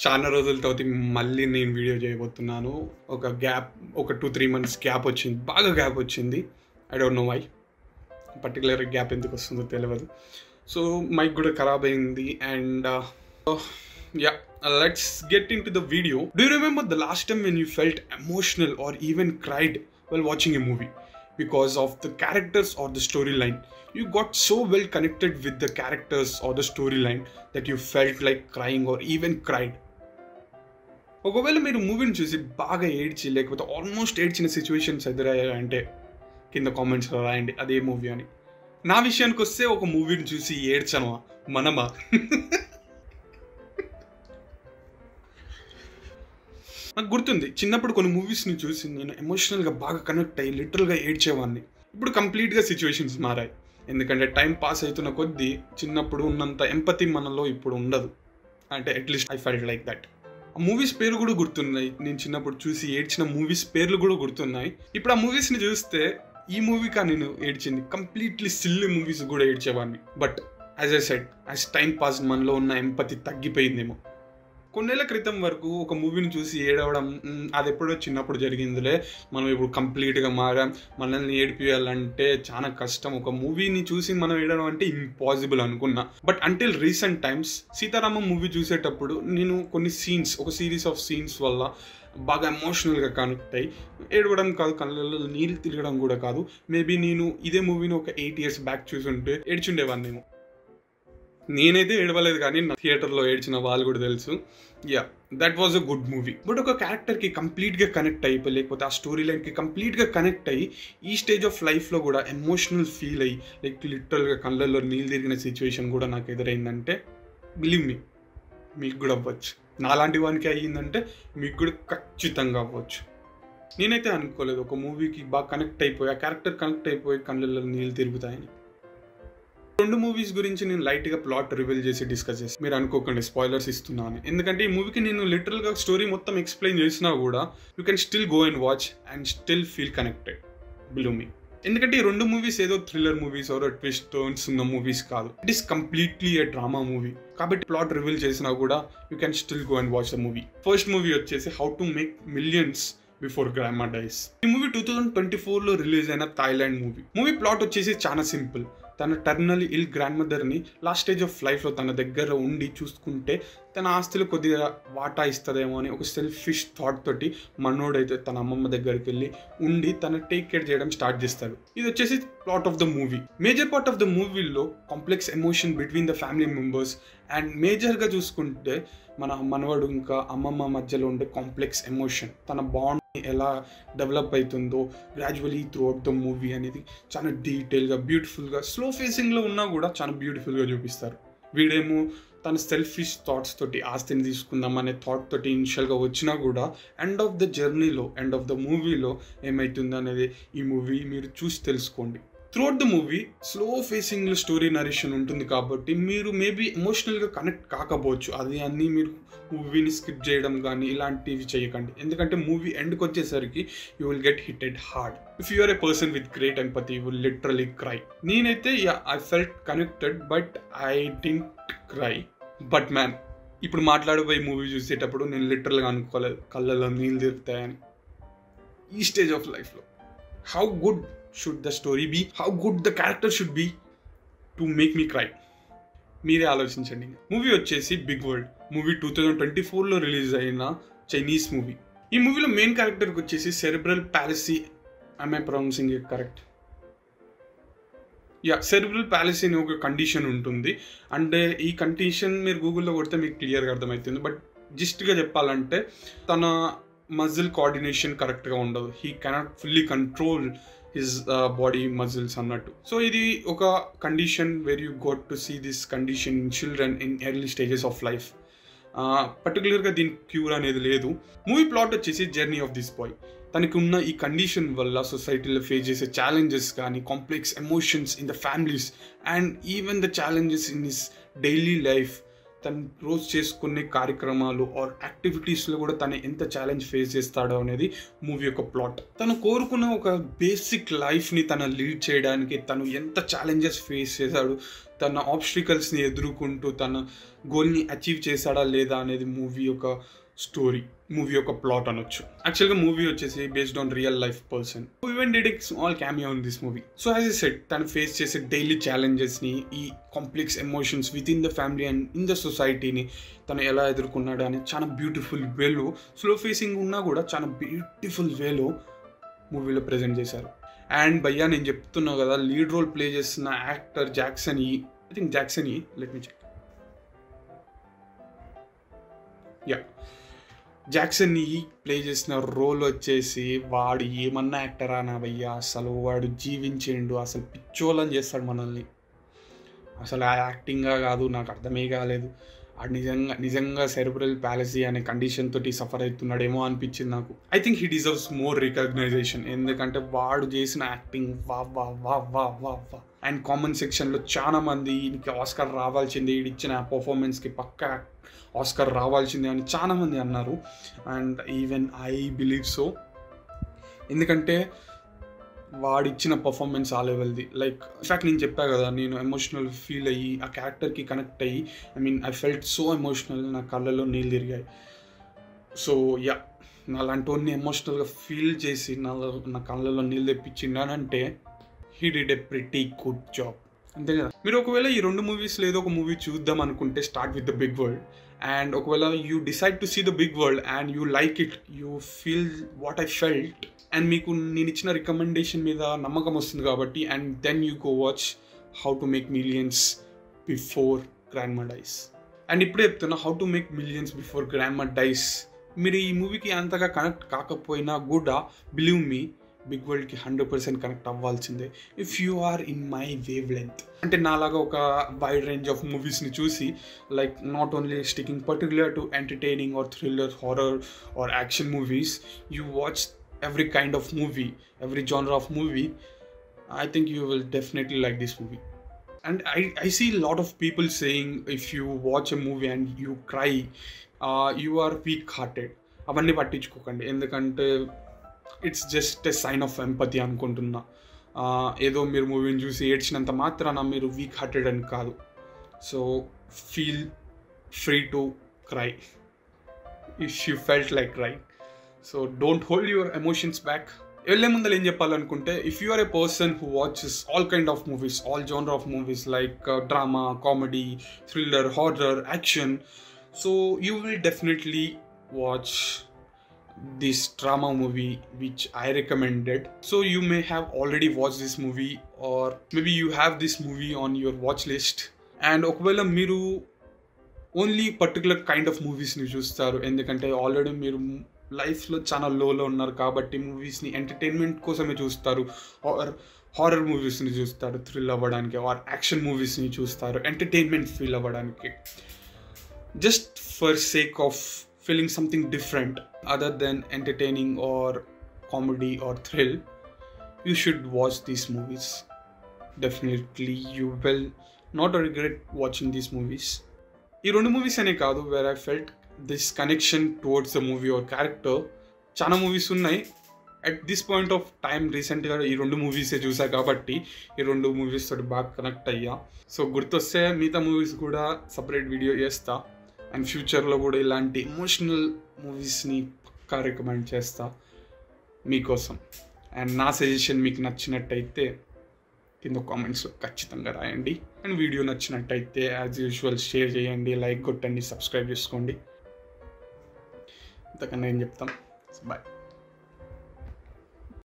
చాలా రోజుల తర్వాత మళ్ళీ నేను వీడియో చేయబోతున్నాను. ఒక 2-3 మంత్స్ గ్యాప్ వచ్చింది. బాగా గ్యాప్ వచ్చింది. I don't know why. Particular gap ఎందుకు వస్తుందో తెలియదు. సో మైక్ కూడా ఖరాబ్ అయింది. And let's get into the video. Do you remember the last time when you felt emotional or even cried while watching a movie because of the characters or the storyline? You got so well connected with the characters or the storyline that you felt like crying or even cried. ఒకవేళ మీరు మూవీని చూసి బాగా ఏడ్చి లేకపోతే almost ఏడ్చిన situations ఎదురయ్యాయంటే కింద కామెంట్స్లో రాయండి అదే మూవీ అని. నా విషయానికి వస్తే ఒక మూవీని చూసి ఏడ్చను మనమా. నాకు గుర్తుంది, చిన్నప్పుడు కొన్ని మూవీస్ని చూసి నేను ఎమోషనల్గా బాగా కనెక్ట్ అయ్యి లిటరల్గా ఏడ్చేవాడిని. ఇప్పుడు కంప్లీట్గా సిచ్యువేషన్స్ మారాయి. ఎందుకంటే టైం పాస్ అవుతున్న కొద్దీ చిన్నప్పుడు ఉన్నంత ఎంపతి మనలో ఇప్పుడు ఉండదు. అంటే at least I felt like that. ఆ మూవీస్ పేరు కూడా గుర్తున్నాయి. నేను చిన్నప్పుడు చూసి ఏడ్చిన మూవీస్ పేర్లు కూడా గుర్తున్నాయి. ఇప్పుడు ఆ మూవీస్ని చూస్తే ఈ మూవీకా నేను ఏడ్చింది, కంప్లీట్లీ సిల్లీ మూవీస్ కూడా ఏడ్చేవాడిని. But as I said, as time pass మనలో ఉన్న ఎంపతి తగ్గిపోయిందేమో. కొన్నేళ్ల క్రితం వరకు ఒక మూవీని చూసి ఏడవడం అది ఎప్పుడో చిన్నప్పుడు జరిగిందిలే, మనం ఇప్పుడు కంప్లీట్గా మారాం, మనల్ని ఏడిపియాలంటే చాలా కష్టం, ఒక మూవీని చూసి మనం ఏడవడం అంటే ఇంపాసిబుల్ అనుకున్నా. But until recent times Sita Ramam movie చూసేటప్పుడు నేను కొన్ని సీన్స్, ఒక సిరీస్ ఆఫ్ సీన్స్ వల్ల బాగా ఎమోషనల్గా కనెక్ట్ అయ్యి ఏడవడం కాదు, కళ్ళల్లో నీళ్ళు తిరగడం కూడా కాదు, మేబీ నేను ఇదే మూవీని ఒక 8 years బ్యాక్ చూసుంటే ఏడ్చుండేవాడినేమో. నేనైతే ఏడవలేదు, కానీ నా థియేటర్లో ఏడ్చిన వాళ్ళు కూడా తెలుసు. That was a good movie. But ఒక క్యారెక్టర్కి కంప్లీట్గా కనెక్ట్ అయిపోయి లేకపోతే ఆ స్టోరీ లైన్కి కంప్లీట్గా కనెక్ట్ అయ్యి ఈ స్టేజ్ ఆఫ్ లైఫ్లో కూడా ఎమోషనల్ ఫీల్ అయ్యి లైక్ లిటరల్గా కళ్ళల్లో నీళ్ళు తిరిగిన సిచ్యువేషన్ కూడా నాకు ఎదురైందంటే బిలీవ్ మీ, మీకు కూడా అవ్వచ్చు. నాలాంటి వానికి అయ్యిందంటే మీకు కూడా ఖచ్చితంగా అవ్వచ్చు. నేనైతే అనుకోలేదు ఒక మూవీకి బాగా కనెక్ట్ అయిపోయి ఆ క్యారెక్టర్ కనెక్ట్ అయిపోయి కళ్ళల్లో నీళ్ళు తిరుగుతాయని. 2 మూవీస్ గురించి నేను లైట్గా ప్లాట్ రివీల్ చేసి డిస్కస్ చేసి మీరు అనుకోకండి స్పాయిలర్స్ ఇస్తున్నాను. ఎందుకంటే ఈ మూవీకి నేను లిటరల్గా స్టోరీ మొత్తం ఎక్స్ప్లెయిన్ చేసినా కూడా you can still go and watch and still feel connected, believe me. ఎందుకంటే ఈ 2 మూవీస్ ఏదో thriller movies or twist turns ఉన్న మూవీస్ కాదు. It is completely a drama movie. కాబట్టి ప్లాట్ రివీల్ చేసినా కూడా you can still go and watch the movie. First movie వచ్చేసి how to make millions before grandma dies. ఈ movie 2024లో release అయిన Thailand movie. Movie plot వచ్చేసి చాలా simple. తన టర్మినల్ ఇల్ గ్రాండ్ మదర్ని లాస్ట్ స్టేజ్ ఆఫ్ లైఫ్లో తన దగ్గర ఉండి చూసుకుంటే తన ఆస్తులు కొద్దిగా వాటా ఇస్తుందేమో అని ఒక సెల్ఫిష్ థాట్ తోటి మనోడైతే తన అమ్మమ్మ దగ్గరికి వెళ్ళి ఉండి తన టేక్ కేర్ చేయడం స్టార్ట్ చేస్తాడు. ఇది వచ్చేసి plot of the movie. Major part of the మూవీలో complex emotion between the family members and మేజర్గా చూసుకుంటే మన మనవడు ఇంకా అమ్మమ్మ మధ్యలో ఉండే కాంప్లెక్స్ ఎమోషన్, తన బాండ్ ఎలా డెవలప్ అవుతుందో gradually throughout the movie అనేది చాలా డీటెయిల్గా బ్యూటిఫుల్గా స్లో ఫేసింగ్లో ఉన్నా కూడా చాలా బ్యూటిఫుల్గా చూపిస్తారు. వీడేమో తన సెల్ఫిష్ థాట్స్ తోటి ఆస్తిని తీసుకుందాం అనే థాట్ తోటి ఇనిషియల్గా వచ్చినా కూడా ఎండ్ ఆఫ్ ద జర్నీలో ఎండ్ ఆఫ్ ద మూవీలో ఏమవుతుంది అనేది ఈ మూవీ మీరు చూసి తెలుసుకోండి. త్రూఅవుట్ ద మూవీ స్లో ఫేసింగ్లో స్టోరీ నరేషన్ ఉంటుంది కాబట్టి మీరు మేబీ ఎమోషనల్గా కనెక్ట్ కాకపోవచ్చు. అది అన్నీ మీరు మూవీని స్కిప్ చేయడం కానీ ఇలాంటివి చేయకండి. ఎందుకంటే మూవీ ఎండ్కి వచ్చేసరికి you will get hitted hard. If you are a person with great empathy you will literally cry. నేనైతే I felt connected but I didn't cry. But man, ఇప్పుడు మాట్లాడబోయే మూవీ చూసేటప్పుడు నేను లిటరల్గా అనుకోలేదు కళ్ళల్లో నీళ్ళు తిరుగుతాయని. ఈ స్టేజ్ ఆఫ్ లైఫ్లో how good should the story be, how good the character should be to make me cry? మీరే ఆలోచించండి. మూవీ వచ్చేసి బిగ్ వరల్డ్ మూవీ 2024లో రిలీజ్ అయిన చైనీస్ మూవీ. ఈ మూవీలో మెయిన్ క్యారెక్టర్కి వచ్చేసి cerebral policy, am I pronouncing it correct? Cerebral policy అనే ఒక కండిషన్ ఉంటుంది. అంటే ఈ కండిషన్ మీరు గూగుల్లో కొడితే మీకు క్లియర్గా అర్థమవుతుంది. బట్ జస్ట్గా చెప్పాలంటే తన మజిల్ కోఆర్డినేషన్ కరెక్ట్గా ఉండదు. He cannot fully control his body muscles అన్నట్టు. సో ఇది ఒక condition where you got to see this condition in children in early stages of life. పర్టికులర్గా దీనికి క్యూర్ అనేది లేదు. మూవీ ప్లాట్ వచ్చేసి జర్నీ ఆఫ్ దిస్ బాయ్. తనకి ఉన్న ఈ కండిషన్ వల్ల సొసైటీలో ఫేస్ చేసే ఛాలెంజెస్ కానీ complex emotions in the families and even the challenges in his daily life, తను రోజు చేసుకునే కార్యక్రమాలు ఆర్ యాక్టివిటీస్లో కూడా తను ఎంత ఛాలెంజ్ ఫేస్ చేస్తాడో అనేది మూవీ యొక్క ప్లాట్. తను కోరుకున్న ఒక బేసిక్ లైఫ్ని తను లీడ్ చేయడానికి తను ఎంత ఛాలెంజెస్ ఫేస్ చేశాడు, తన ఆబ్స్టికల్స్ని ఎదుర్కొంటూ తన గోల్ని అచీవ్ చేశాడా లేదా అనేది మూవీ యొక్క స్టోరీ, మూవీ యొక్క ప్లాట్ అనొచ్చు. యాక్చువల్గా మూవీ వచ్చేసి based on real life person. Even did small cameo in this movie. So as a set తను ఫేస్ చేసే డైలీ ఛాలెంజెస్ని, ఈ complex emotions with in the family and in the సొసైటీని తను ఎలా ఎదుర్కొన్నాడు అని చాలా బ్యూటిఫుల్ వేలో, స్లో ఫేసింగ్ ఉన్నా కూడా చాలా బ్యూటిఫుల్ వేలో మూవీలో ప్రజెంట్ చేశారు. అండ్ భయ్యా నేను చెప్తున్నా కదా, లీడ్ రోల్ ప్లే చేస్తున్న యాక్టర్ జాక్సన్ ఈ, ఐ థింక్ జాక్సన్ ఈ, let me check, yeah Jackson ఈ ప్లే చేసిన రోల్ వచ్చేసి వాడు ఏమన్నా యాక్టరా నా భయ్యా, అసలు వాడు జీవించిండు, అసలు పిచ్చోళ్ళని చేస్తాడు మనల్ని. అసలు ఆ యాక్టింగ్గా కాదు, నాకు అర్థమే కాలేదు. అది నిజంగా సెరెబ్రల్ పాలసీ అనే కండిషన్ తోటి సఫర్ అవుతున్నాడేమో అనిపించింది నాకు. I think he deserves more recognition, ఎందుకంటే వాడు చేసిన యాక్టింగ్ వా వా వా వా వా వా. అండ్ కామన్ సెక్షన్లో చాలా మంది ఈయనకి ఆస్కార్ రావాల్సిందే, ఈడు ఇచ్చిన పర్ఫార్మెన్స్కి పక్కా ఆస్కార్ రావాల్సిందే అని చాలామంది అన్నారు. And even I believe so, ఎందుకంటే వాడిచ్చిన పర్ఫార్మెన్స్ ఆ లెవెల్ది. లైక్ ఇన్ఫ్యాక్ట్ నేను చెప్పా కదా, నేను ఎమోషనల్ ఫీల్ అయ్యి ఆ క్యారెక్టర్కి కనెక్ట్ అయ్యి, ఐ ఫెల్ట్ సో ఎమోషనల్, నా కళ్ళలో నీళ్ళు తిరిగాయి. సో యా, నాలాంటి వాడిని ఎమోషనల్గా ఫీల్ చేసి నా కళ్ళలో నీళ్ళు తెప్పించిండానంటే he did a pretty good job, అంతే కదా. మీరు ఒకవేళ ఈ రెండు మూవీస్లో ఏదో ఒక మూవీ చూద్దాం అనుకుంటే start with the big world. And ఒకవేళ you decide to see the big world and you like it, you feel what I felt, and మీకు నేను ఇచ్చిన రికమెండేషన్ మీద నమ్మకం వస్తుంది కాబట్టి, and then you go watch how to make millions before grandma dies. And ఇప్పుడే చెప్తున్నా, how to make millions before grandma dies. మీరు ఈ మూవీకి అంతగా కనెక్ట్ కాకపోయినా కూడా బిలీవ్ మీ, బిగ్ వరల్డ్కి 100% కనెక్ట్ అవ్వాల్సిందే if you are in my wavelength. అంటే నాలాగా ఒక వైడ్ రేంజ్ ఆఫ్ మూవీస్ని చూసి, like not only sticking particular to entertaining or thriller, horror or action movies, you watch every kind of movie, every genre of movie, I think you will definitely like this movie. And I see a lot of people saying if you watch a movie and you cry, you are weak hearted. అవండి పట్టించుకోకండి, ఎందుకంటే it's just a sign of empathy అనుకుంటున్నా. ఏదో మీరు మూవీని చూసి ఏడ్చినంత మాత్రాన మీరు వీక్ హార్టెడ్ అని కాదు. So feel free to cry if you felt like cry. So don't hold your emotions back. వెళ్ళే ముందర ఏం చెప్పాలనుకుంటే, if you are a person who watches all kind of movies, all genre of movies like drama, comedy, thriller, horror, action, so you will definitely watch this drama movie which I recommended. So you may have already watched this movie, or maybe you have this movie on your watch list. And okavela meeru only particular kind of movies ni chustaru, endukante already meeru లైఫ్లో చాలా లోలో ఉన్నారు కాబట్టి మూవీస్ని entertainment కోసమే చూస్తారు, are horror మూవీస్ని చూస్తారు thrill అవ్వడానికి, are action మూవీస్ని చూస్తారు ఎంటర్టైన్మెంట్ ఫీల్ అవ్వడానికి. Just for sake of feeling something different other than entertaining or comedy or thrill, you should watch these movies. Definitely you will not regret watching these movies. ఈ రెండు movies అనే కాదు, where I felt this connection towards the movie or character. చాలా movies ఉన్నాయి. At this point of time రీసెంట్గా ఈ రెండు మూవీసే చూసా కాబట్టి ఈ రెండు మూవీస్ తోటి బాగా కనెక్ట్ అయ్యా. సో గుర్తొస్తే మిగతా మూవీస్ కూడా సపరేట్ వీడియో చేస్తా, అండ్ ఫ్యూచర్లో కూడా ఇలాంటి ఎమోషనల్ మూవీస్ని పక్కా రికమెండ్ చేస్తా మీకోసం. అండ్ నా సజెషన్ మీకు నచ్చినట్టయితే కింద కామెంట్స్లో ఖచ్చితంగా రాయండి. అండ్ వీడియో నచ్చినట్టయితే యాజ్ యూజువల్ షేర్ చేయండి, లైక్ కొట్టండి, సబ్స్క్రైబ్ చేసుకోండి. ఇంతకన్నా ఏం చెప్తాం. బాయ్.